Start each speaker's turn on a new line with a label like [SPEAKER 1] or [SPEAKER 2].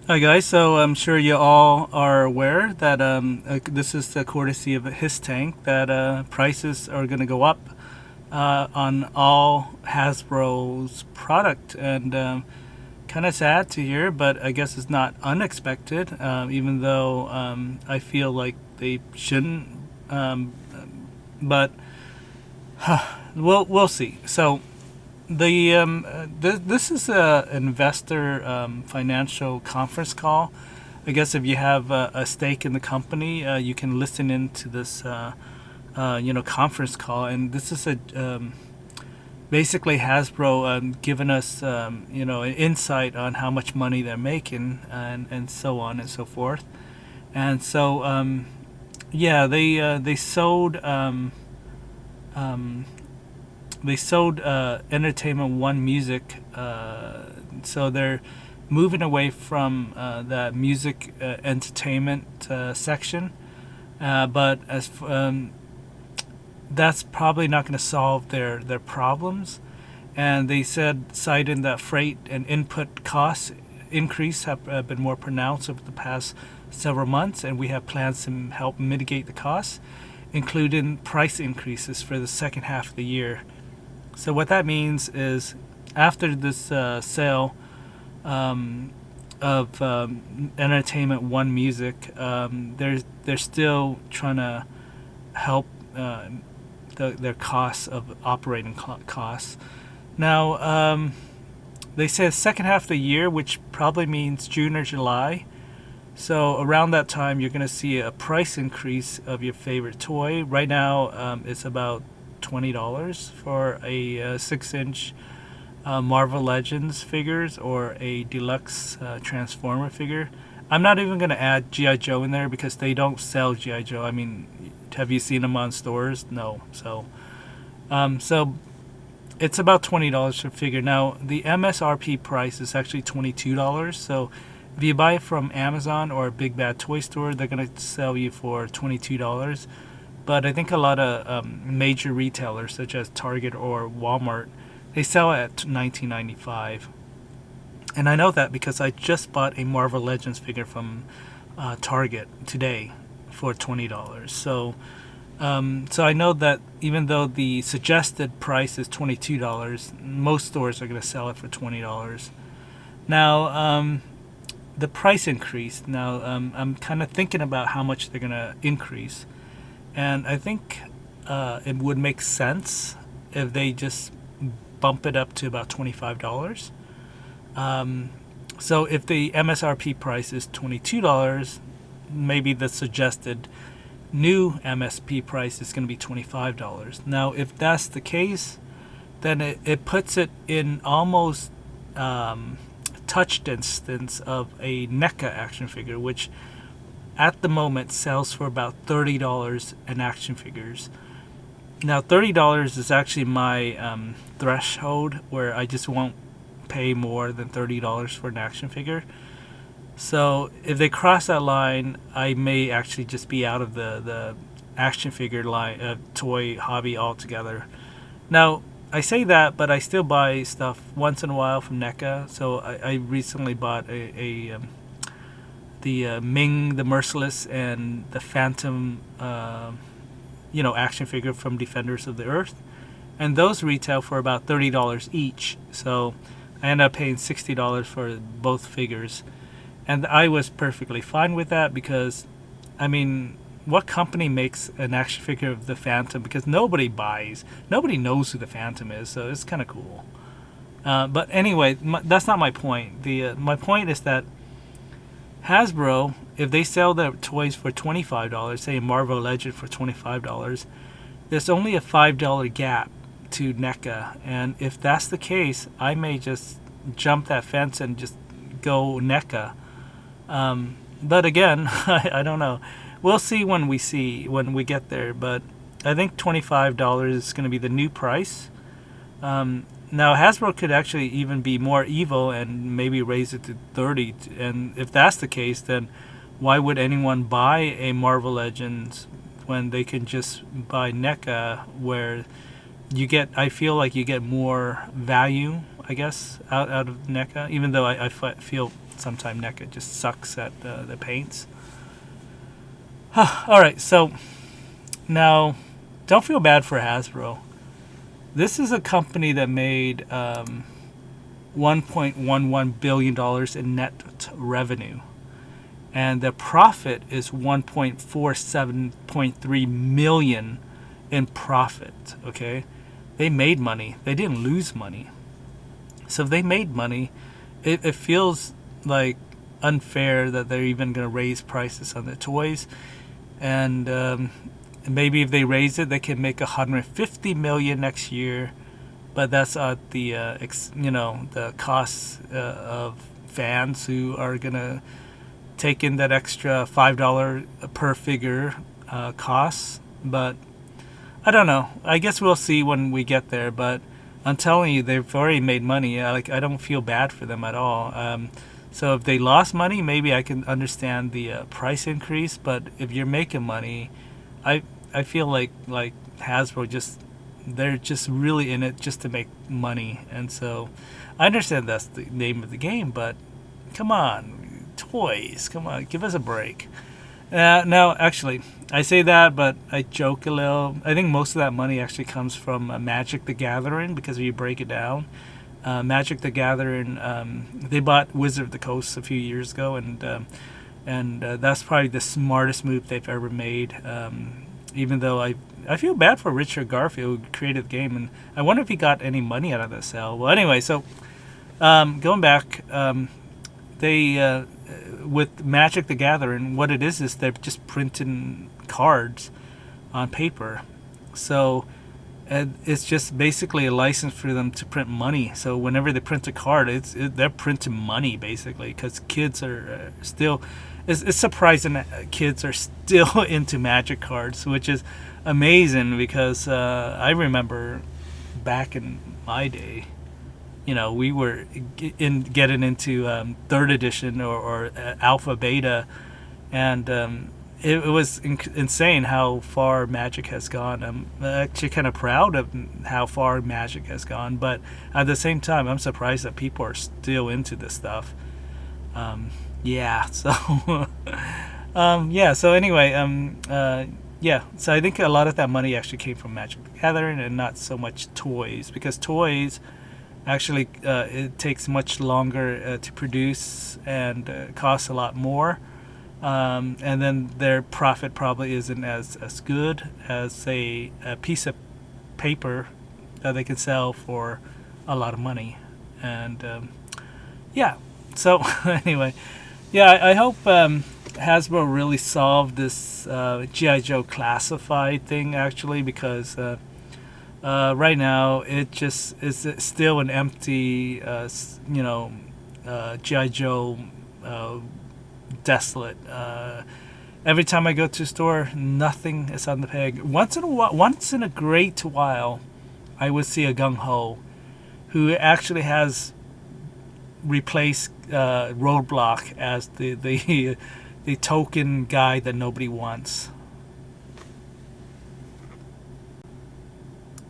[SPEAKER 1] Hi guys, so I'm sure you all are aware that this is the courtesy of his tank that prices are going to go up on all Hasbro's product, and kind of sad to hear, but I guess it's not unexpected. Even though I feel like they shouldn't, but we'll see. So this is a investor financial conference call. I guess if you have a stake in the company, you can listen into this conference call. And this is a basically Hasbro giving us an insight on how much money they're making and so on and so forth. And so they sold. They sold Entertainment One Music, so they're moving away from that music entertainment section, but that's probably not going to solve their problems. And they said, citing that freight and input costs increase have been more pronounced over the past several months, and we have plans to help mitigate the costs, including price increases for the second half of the year. So what that means is, after this sale of Entertainment One Music, they're still trying to help their costs of operating costs. Now, they say second half of the year, which probably means June or July. So around that time, you're going to see a price increase of your favorite toy. Right now, it's about $20 for a 6-inch Marvel Legends figures or a deluxe Transformer figure. I'm not even going to add G.I. Joe in there because they don't sell G.I. Joe. I mean, have you seen them on stores? No. So it's about $20 per figure. Now, the MSRP price is actually $22. So if you buy it from Amazon or a Big Bad Toy Store, they're going to sell you for $22. But I think a lot of major retailers, such as Target or Walmart, they sell at $19.95. And I know that because I just bought a Marvel Legends figure from Target today for $20. So I know that even though the suggested price is $22, most stores are going to sell it for $20. Now, the price increase. Now, I'm kind of thinking about how much they're going to increase. And I think it would make sense if they just bump it up to about $25. So if the MSRP price is $22, maybe the suggested new MSP price is going to be $25. Now, if that's the case, then it puts it in almost touch distance of a NECA action figure, which at the moment sells for about $30 in action figures. Now, $30 is actually my threshold where I just won't pay more than $30 for an action figure. So if they cross that line, I may actually just be out of the action figure line, toy hobby altogether. Now, I say that, but I still buy stuff once in a while from NECA. So I recently bought the Ming the Merciless and the Phantom, action figure from Defenders of the Earth, and those retail for about $30 each. So I ended up paying $60 for both figures, and I was perfectly fine with that because, I mean, what company makes an action figure of the Phantom? Because nobody knows who the Phantom is, so it's kind of cool. But anyway, that's not my point. My point is that Hasbro, if they sell their toys for $25, say a Marvel Legend for $25, there's only a $5 gap to NECA. And if that's the case, I may just jump that fence and just go NECA. But again, I don't know. We'll see when we get there. But I think $25 is going to be the new price. Now, Hasbro could actually even be more evil and maybe raise it to $30. And if that's the case, then why would anyone buy a Marvel Legends when they can just buy NECA, where I feel like you get more value, I guess, out of NECA, even though I feel sometimes NECA just sucks at the paints. All right, so now don't feel bad for Hasbro. This is a company that made $1.11 billion in net revenue, and the profit is 1.47.3 million in profit. Okay, they made money. They didn't lose money. So if they made money, it feels like unfair that they're even going to raise prices on the toys. And maybe if they raise it, they can make 150 million next year, but that's at the the costs of fans who are gonna take in that extra $5 per figure costs. But I don't know. I guess we'll see when we get there. But I'm telling you, they've already made money. I don't feel bad for them at all. So if they lost money, maybe I can understand the price increase. But if you're making money, I feel like Hasbro they're just really in it just to make money. And so I understand that's the name of the game, but come on, toys, come on, give us a break. Now, actually, I say that, but I joke a little. I think most of that money actually comes from Magic the Gathering, because if you break it down, Magic the Gathering, they bought Wizard of the Coast a few years ago, and that's probably the smartest move they've ever made. Even though I feel bad for Richard Garfield, who created the game, and I wonder if he got any money out of that sale. Well, anyway, so going back, they with Magic the Gathering, what it is they're just printing cards on paper. So it's just basically a license for them to print money. So whenever they print a card, they're printing money basically, because kids are still. It's surprising that kids are still into Magic cards, which is amazing, because I remember back in my day, we were getting into 3rd edition or alpha beta, and it was insane how far Magic has gone. I'm actually kind of proud of how far Magic has gone, but at the same time, I'm surprised that people are still into this stuff. Yeah, so so anyway, so I think a lot of that money actually came from Magic the Gathering and not so much toys, because toys actually it takes much longer to produce and costs a lot more, and then their profit probably isn't as good as a piece of paper that they can sell for a lot of money. And so anyway, I hope Hasbro really solved this G.I. Joe classified thing, actually, because right now it just is still an empty, G.I. Joe desolate. Every time I go to a store, nothing is on the peg. Once in a great while, I would see a gung ho who actually has replaced Roadblock as the token guy that nobody wants.